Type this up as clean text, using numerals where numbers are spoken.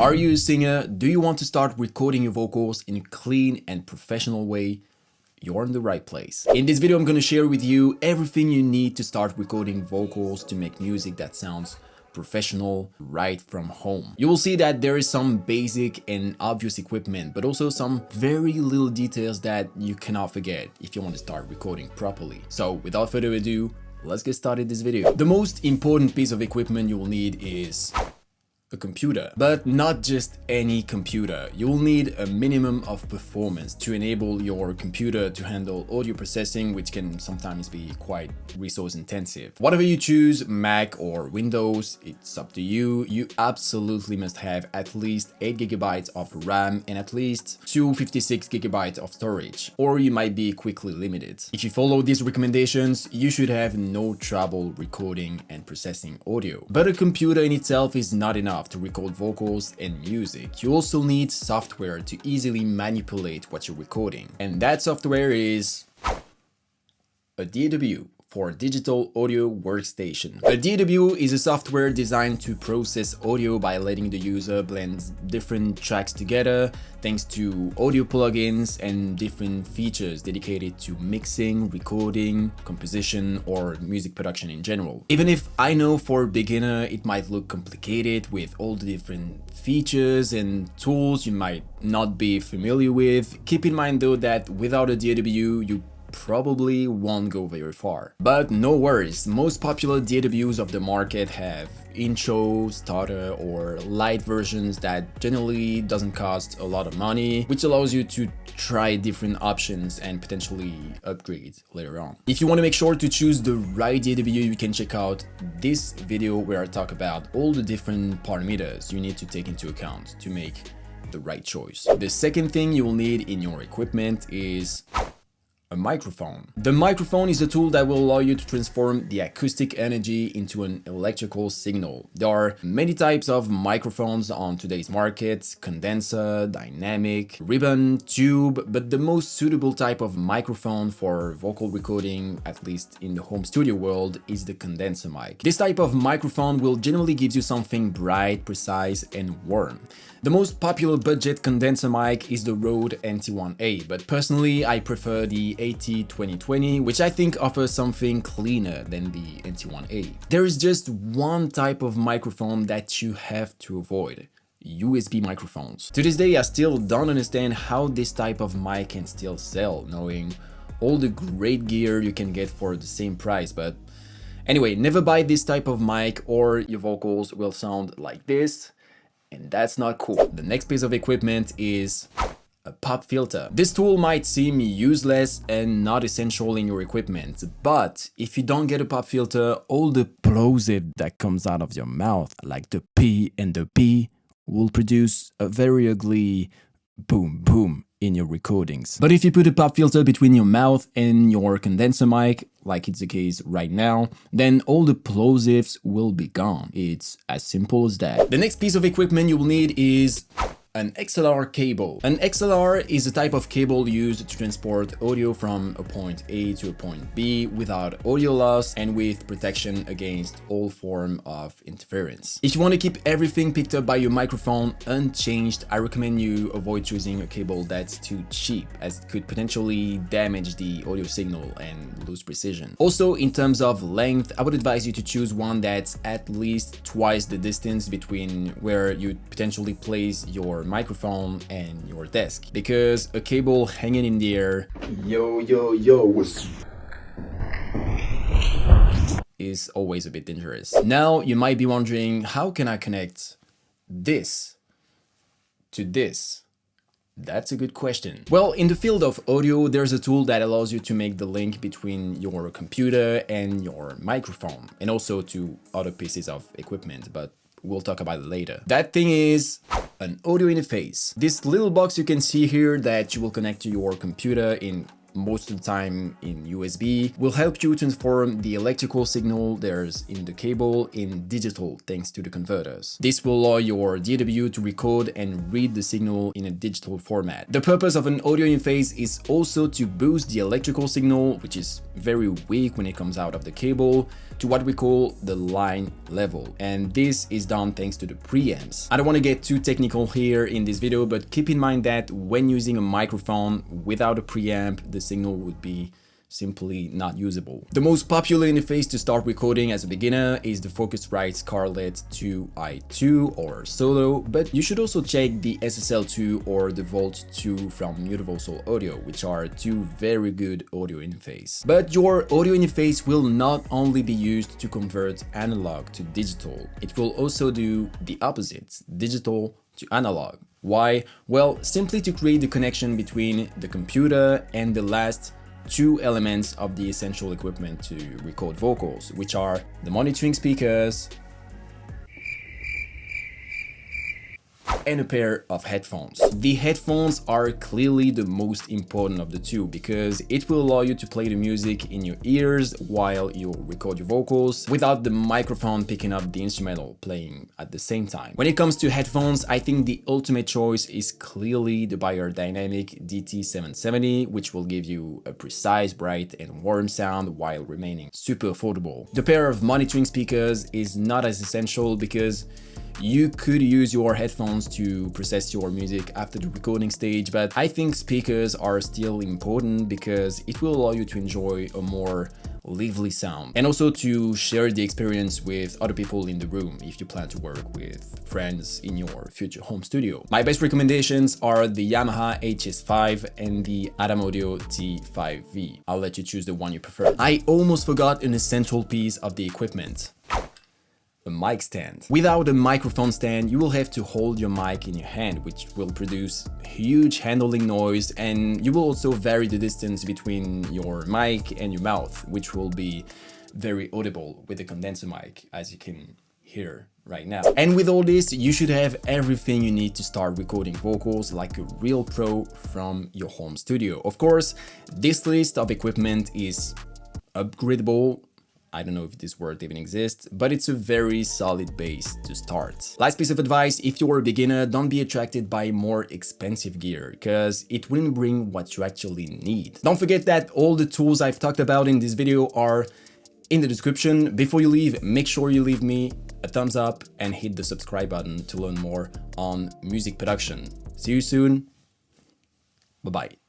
Are you a singer? Do you want to start recording your vocals in a clean and professional way? You're in the right place. In this video, I'm gonna share with you everything you need to start recording vocals to make music that sounds professional right from home. You will see that there is some basic and obvious equipment, but also some very little details that you cannot forget if you want to start recording properly. So without further ado, let's get started this video. The most important piece of equipment you will need is a computer, but not just any computer. You will need a minimum of performance to enable your computer to handle audio processing, which can sometimes be quite resource intensive. Whatever you choose, Mac or Windows, it's up to you. You absolutely must have at least 8 GB of RAM and at least 256 GB of storage, or you might be quickly limited. If you follow these recommendations, you should have no trouble recording and processing audio. But a computer in itself is not enough to record vocals and music. You also need software to easily manipulate what you're recording. And that software is a DAW, for Digital Audio Workstation. A DAW is a software designed to process audio by letting the user blend different tracks together thanks to audio plugins and different features dedicated to mixing, recording, composition, or music production in general. Even if I know for a beginner it might look complicated with all the different features and tools you might not be familiar with, keep in mind though that without a DAW you probably won't go very far. But no worries, most popular DAWs of the market have intro, starter, or light versions that generally doesn't cost a lot of money, which allows you to try different options and potentially upgrade later on. If you want to make sure to choose the right DAW, you can check out this video where I talk about all the different parameters you need to take into account to make the right choice. The second thing you will need in your equipment is a microphone. The microphone is a tool that will allow you to transform the acoustic energy into an electrical signal. There are many types of microphones on today's market: condenser, dynamic, ribbon, tube, but the most suitable type of microphone for vocal recording, at least in the home studio world, is the condenser mic. This type of microphone will generally give you something bright, precise, and warm. The most popular budget condenser mic is the Rode NT1A, but personally I prefer the AT2020, which I think offers something cleaner than the NT1A. There is just one type of microphone that you have to avoid: USB microphones. To this day I still don't understand how this type of mic can still sell, knowing all the great gear you can get for the same price. But anyway, never buy this type of mic or your vocals will sound like this. And that's not cool. The next piece of equipment is a pop filter. This tool might seem useless and not essential in your equipment, but if you don't get a pop filter, all the plosive that comes out of your mouth, like the P and the P, will produce a very ugly boom boom in your recordings. But if you put a pop filter between your mouth and your condenser mic, like it's the case right now, then all the plosives will be gone. It's as simple as that. The next piece of equipment you will need is an XLR cable. An XLR is a type of cable used to transport audio from a point A to a point B without audio loss and with protection against all form of interference. If you want to keep everything picked up by your microphone unchanged, I recommend you avoid choosing a cable that's too cheap, as it could potentially damage the audio signal and lose precision. Also, in terms of length, I would advise you to choose one that's at least twice the distance between where you potentially place your microphone and your desk, because a cable hanging in the air is always a bit dangerous. Now you might be wondering, how can I connect this to this? That's a good question. Well, in the field of audio, there's a tool that allows you to make the link between your computer and your microphone, and also to other pieces of equipment, but we'll talk about it later. That thing is an audio interface. This little box you can see here that you will connect to your computer in most of the time in USB, will help you transform the electrical signal there's in the cable in digital thanks to the converters. This will allow your DAW to record and read the signal in a digital format. The purpose of an audio interface is also to boost the electrical signal, which is very weak when it comes out of the cable, to what we call the line level, and this is done thanks to the preamps. I don't want to get too technical here in this video, but keep in mind that when using a microphone without a preamp, the signal would be simply not usable. The most popular interface to start recording as a beginner is the Focusrite Scarlett 2i2 or Solo, but you should also check the SSL2 or the Volt 2 from Universal Audio, which are two very good audio interfaces. But your audio interface will not only be used to convert analog to digital, it will also do the opposite, digital to analog. Why? Well, simply to create the connection between the computer and the last two elements of the essential equipment to record vocals, which are the monitoring speakers and a pair of headphones. The headphones are clearly the most important of the two because it will allow you to play the music in your ears while you record your vocals without the microphone picking up the instrumental playing at the same time. When it comes to headphones, I think the ultimate choice is clearly the Beyerdynamic DT770, which will give you a precise, bright and warm sound while remaining super affordable. The pair of monitoring speakers is not as essential because you could use your headphones to process your music after the recording stage, but I think speakers are still important because it will allow you to enjoy a more lively sound and also to share the experience with other people in the room if you plan to work with friends in your future home studio. My best recommendations are the Yamaha HS5 and the Adam Audio T5V. I'll let you choose the one you prefer. I almost forgot an essential piece of the equipment: a mic stand. Without a microphone stand, you will have to hold your mic in your hand, which will produce huge handling noise, and you will also vary the distance between your mic and your mouth, which will be very audible with the condenser mic, as you can hear right now. And with all this, you should have everything you need to start recording vocals like a real pro from your home studio. Of course, this list of equipment is upgradable. I don't know if this word even exists, but it's a very solid base to start. Last piece of advice: if you're a beginner, don't be attracted by more expensive gear, because it wouldn't bring what you actually need. Don't forget that all the tools I've talked about in this video are in the description. Before you leave, make sure you leave me a thumbs up and hit the subscribe button to learn more on music production. See you soon. Bye-bye.